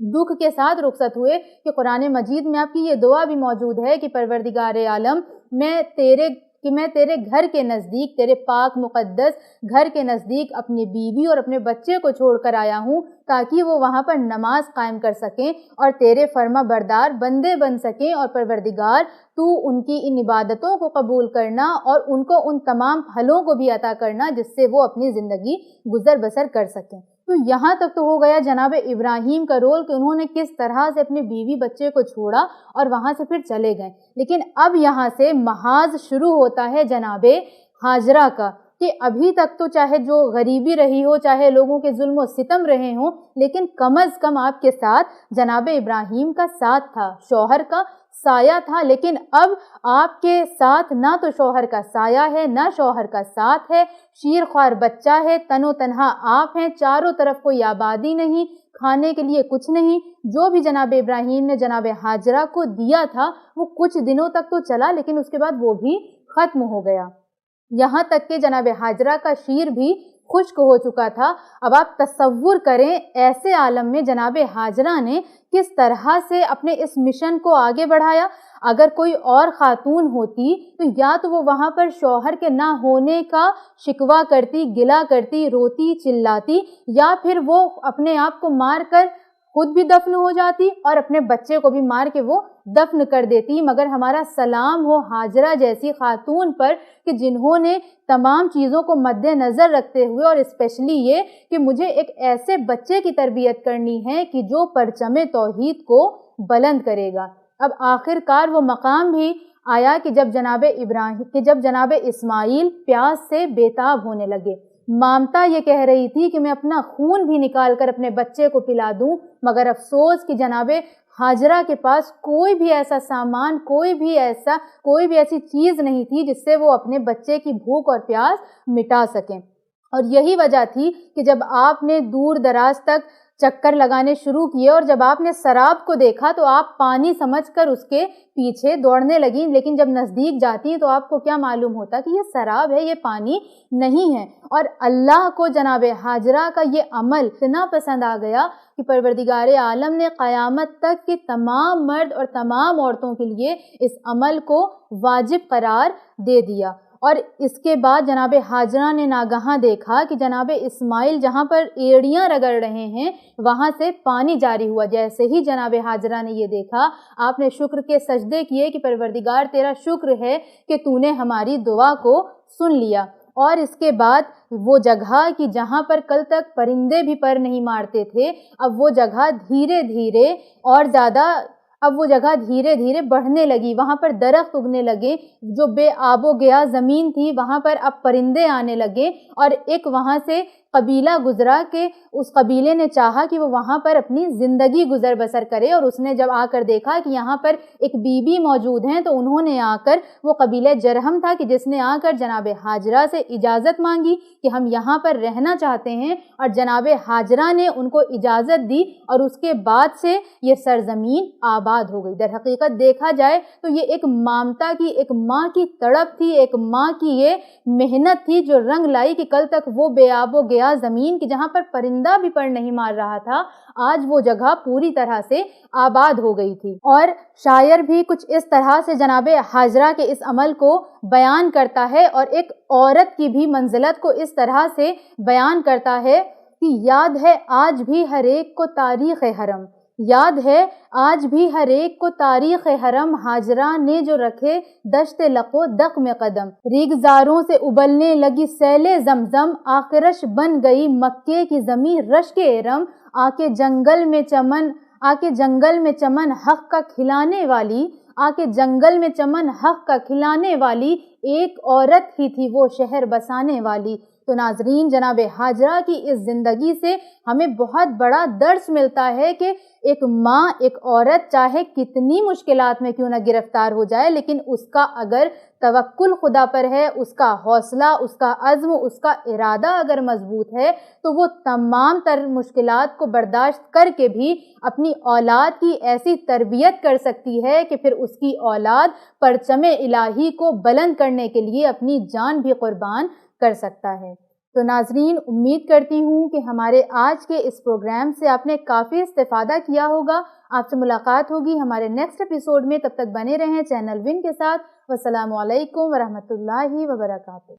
دکھ کے ساتھ رخصت ہوئے کہ قرآن مجید میں آپ کی یہ دعا بھی موجود ہے کہ پروردگار عالم میں تیرے گھر کے نزدیک، تیرے پاک مقدس گھر کے نزدیک اپنی بیوی اور اپنے بچے کو چھوڑ کر آیا ہوں تاکہ وہ وہاں پر نماز قائم کر سکیں اور تیرے فرما بردار بندے بن سکیں، اور پروردگار تو ان کی ان عبادتوں کو قبول کرنا اور ان کو ان تمام پھلوں کو بھی عطا کرنا جس سے وہ اپنی زندگی گزر بسر کر سکیں۔ تو یہاں تک تو ہو گیا جناب ابراہیم کا رول کہ انہوں نے کس طرح سے اپنے بیوی بچے کو چھوڑا اور وہاں سے پھر چلے گئے۔ لیکن اب یہاں سے محاذ شروع ہوتا ہے جناب ہاجرہ کا، کہ ابھی تک تو چاہے جو غریبی رہی ہو، چاہے لوگوں کے ظلم و ستم رہے ہوں، لیکن کم از کم آپ کے ساتھ جناب ابراہیم کا ساتھ تھا، شوہر کا سایہ تھا۔ لیکن اب آپ کے ساتھ نہ تو شوہر کا سایہ ہے، نہ شوہر کا ساتھ ہے، شیر خوار بچہ ہے، تن و تنہا آپ ہیں، چاروں طرف کوئی آبادی نہیں، کھانے کے لیے کچھ نہیں۔ جو بھی جناب ابراہیم نے جناب ہاجرہ کو دیا تھا وہ کچھ دنوں تک تو چلا، لیکن اس کے بعد وہ بھی ختم ہو گیا، یہاں تک کہ جناب ہاجرہ کا شیر بھی خشک ہو چکا تھا۔ اب آپ تصور کریں ایسے عالم میں جناب ہاجرہ نے کس طرح سے اپنے اس مشن کو آگے بڑھایا۔ اگر کوئی اور خاتون ہوتی تو یا تو وہ وہاں پر شوہر کے نہ ہونے کا شکوہ کرتی، گلہ کرتی، روتی چلاتی، یا پھر وہ اپنے آپ کو مار کر خود بھی دفن ہو جاتی اور اپنے بچے کو بھی مار کے وہ دفن کر دیتی۔ مگر ہمارا سلام ہو ہاجرہ جیسی خاتون پر کہ جنہوں نے تمام چیزوں کو مد نظر رکھتے ہوئے، اور اسپیشلی یہ کہ مجھے ایک ایسے بچے کی تربیت کرنی ہے کہ جو پرچم توحید کو بلند کرے گا۔ اب آخر کار وہ مقام بھی آیا کہ جب جناب اسماعیل پیاس سے بیتاب ہونے لگے، مامتا یہ کہہ رہی تھی کہ میں اپنا خون بھی نکال کر اپنے بچے کو پلا دوں، مگر افسوس کہ جناب ہاجرہ کے پاس کوئی بھی ایسا سامان، کوئی بھی ایسی چیز نہیں تھی جس سے وہ اپنے بچے کی بھوک اور پیاس مٹا سکیں۔ اور یہی وجہ تھی کہ جب آپ نے دور دراز تک چکر لگانے شروع کیے اور جب آپ نے سراب کو دیکھا تو آپ پانی سمجھ کر اس کے پیچھے دوڑنے لگیں، لیکن جب نزدیک جاتی تو آپ کو کیا معلوم ہوتا کہ یہ سراب ہے، یہ پانی نہیں ہے۔ اور اللہ کو جناب ہاجرہ کا یہ عمل اتنا پسند آ گیا کہ پروردگار عالم نے قیامت تک کے تمام مرد اور تمام عورتوں کے لیے اس عمل کو واجب قرار دے دیا۔ اور اس کے بعد جناب ہاجرہ نے ناگہاں دیکھا کہ جناب اسماعیل جہاں پر ایڑیاں رگڑ رہے ہیں وہاں سے پانی جاری ہوا۔ جیسے ہی جناب ہاجرہ نے یہ دیکھا، آپ نے شکر کے سجدے کیے کہ پروردگار تیرا شکر ہے کہ تو نے ہماری دعا کو سن لیا۔ اور اس کے بعد وہ جگہ کہ جہاں پر کل تک پرندے بھی پر نہیں مارتے تھے، اب وہ جگہ دھیرے دھیرے بڑھنے لگی، وہاں پر درخت اگنے لگے، جو بے آب و گیا زمین تھی وہاں پر اب پرندے آنے لگے۔ اور ایک وہاں سے قبیلہ گزرا کہ اس قبیلے نے چاہا کہ وہ وہاں پر اپنی زندگی گزر بسر کرے، اور اس نے جب آ کر دیکھا کہ یہاں پر ایک بی بی موجود ہیں تو انہوں نے آ کر، وہ قبیلہ جرہم تھا کہ جس نے آ کر جناب ہاجرہ سے اجازت مانگی کہ ہم یہاں پر رہنا چاہتے ہیں، اور جناب ہاجرہ نے ان کو اجازت دی، اور اس کے بعد سے یہ سرزمین آباد ہو گئی۔ در حقیقت دیکھا جائے تو یہ ایک مامتا کی، ایک ماں کی تڑپ تھی، ایک ماں کی یہ محنت تھی جو رنگ لائی کہ کل تک وہ بے آب و گیا زمین کی جہاں پر پرندہ بھی پر نہیں مار رہا تھا، آج وہ جگہ پوری طرح سے آباد ہو گئی تھی۔ اور شاعر بھی کچھ اس طرح سے جناب ہاجرہ کے اس عمل کو بیان کرتا ہے، اور ایک عورت کی بھی منزلت کو اس طرح سے بیان کرتا ہے کہ یاد ہے آج بھی ہر ایک کو تاریخ حرم، یاد ہے آج بھی ہر ایک کو تاریخ حرم، ہاجرہ نے جو رکھے دشت لق و دق میں قدم، ریگزاروں سے ابلنے لگی سیل زمزم، آخرش بن گئی مکے کی زمین رشک ارم، آ کے جنگل میں چمن حق کا کھلانے والی، آ کے جنگل میں چمن حق کا کھلانے والی، ایک عورت ہی تھی وہ شہر بسانے والی۔ تو ناظرین، جناب ہاجرہ کی اس زندگی سے ہمیں بہت بڑا درس ملتا ہے کہ ایک ماں، ایک عورت چاہے کتنی مشکلات میں کیوں نہ گرفتار ہو جائے، لیکن اس کا اگر توکل خدا پر ہے، اس کا حوصلہ، اس کا عزم، اس کا ارادہ اگر مضبوط ہے تو وہ تمام تر مشکلات کو برداشت کر کے بھی اپنی اولاد کی ایسی تربیت کر سکتی ہے کہ پھر اس کی اولاد پرچم الہی کو بلند کرنے کے لیے اپنی جان بھی قربان کر سکتا ہے۔ تو ناظرین، امید کرتی ہوں کہ ہمارے آج کے اس پروگرام سے آپ نے کافی استفادہ کیا ہوگا. آپ سے ملاقات ہوگی ہمارے نیکسٹ ایپیسوڈ میں. تب تک بنے رہیں چینل ون کے ساتھ. والسلام علیکم ورحمۃ اللہ وبرکاتہ.